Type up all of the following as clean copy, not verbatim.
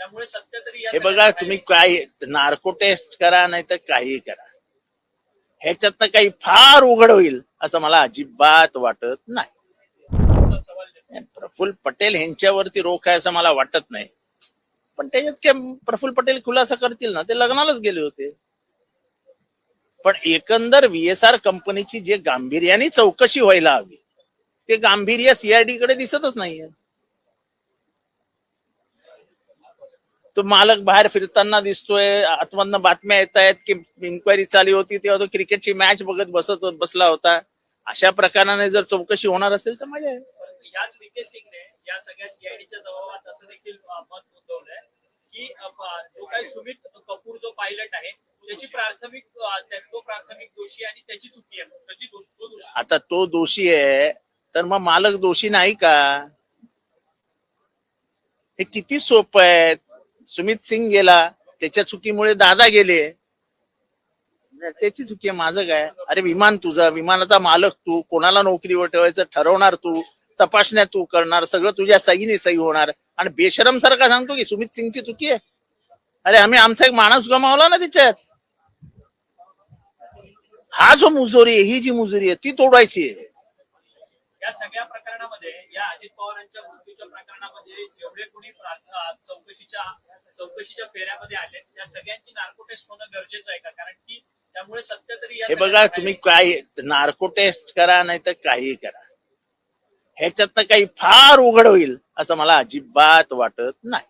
त्यामुळे सत्य तरी हे बघा, तुम्ही काय नार्को टेस्ट करा नाही तर काही करा, ह्याच्यातनं काही फार उघड होईल असं मला अजिबात वाटत नाही. प्रफुल्ल पटेल यांच्यावरती रोख आहे असं मला वाटत नाही, पण त्याच्यात काय प्रफुल्ल पटेल खुलासा करतील ना, ते लग्नालाच गेले होते. पण एकंदर VSR कंपनीची जे गांभीर्याने चौकशी व्हायला हवी ते गांभीर्य CID कडे दिसतच नाहीये. तो मालक बाहेर फिरताना दिसतोय, आतमधनं बातम्या येत आहेत की इन्क्वायरी चालू होती तेव्हा तो क्रिकेटची मॅच बघत बसला होता. अशा प्रकाराने जर चौकशी होणार असेल तर मजा आहे. याच VK सिंगने या सगळ्या CIDच्या दबावात असं देखील मत नोंदवलंय की जो काही सुमित कपूर जो पायलट आहे त्याची तो प्राथमिक दोषी आणि त्याची चुकी आहे, त्याची दोषी. आता तो दोषी आहे तर मग मालक दोषी नाही का? हे किती सोपं आहे. सुमित सिंग गेला, त्याच्या चुकीमुळे दादा गेले, त्याची चुकी आहे, माझं काय? अरे विमान तुझं, विमानाचा मालक तू, कोणाला नोकरीवर ठेवायचं ठरवणार तू, तपासण्या तू करणार, सगळं तुझ्या सहीने सही होणार, आणि बेशरम सारखा सांगतो की सुमित सिंगची चुकी आहे. अरे आम्ही आमचा एक माणूस गमावला ना त्याच्यात. हा जो मुजोरी आहे, ही जी मुजोरी आहे ती तोडायची आहे. या सगळ्या प्रकरणामध्ये, या अजित पवारांच्या मृत्यूच्या प्रकरणामध्ये जेवढे कोणी चौकशीच्या फेऱ्यामध्ये आले त्या सगळ्यांची नार्को टेस्ट होणं गरजेचं आहे का? कारण की त्यामुळे सत्य तरी. हे बघा, तुम्ही काय नार्को टेस्ट करा नाही तर काही करा, ह्याच्यातनं काही फार उघड होईल असं मला अजिबात वाटत नाही.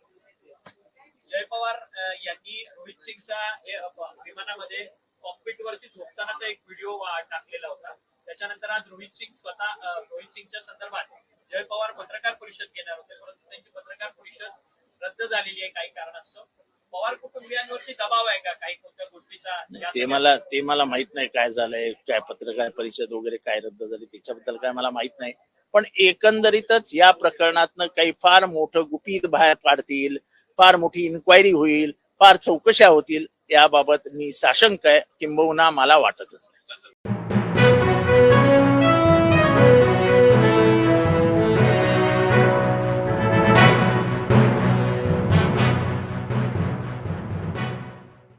जय पवार यांनी रोहित सिंगचा विमानामध्ये कॉकपिट वरती झोपतानाचा एक व्हिडिओ टाकलेला होता. त्याच्यानंतर आज रोहित सिंगच्या संदर्भात जय पवार पत्रकार परिषद घेणार होते, परंतु त्यांची पत्रकार परिषद रद्द झालेली आहे काही कारणास्तव. पवार कुटुंबियांवरती दबाव आहे का काही कोणत्या गोष्टीचा? ते मला माहित नाही काय झालंय, काय पत्रकार परिषद वगैरे काय रद्द झाली त्याच्याबद्दल काय मला माहित नाही. पण एकंदरीतच या प्रकरणातनं काही फार मोठं गुपित बाहेर काढतील, फार मोठी इन्क्वायरी होईल, फार चौकशा होतील, याबाबत मी साशंक आहे, किंबहुना मला वाटतच नाही.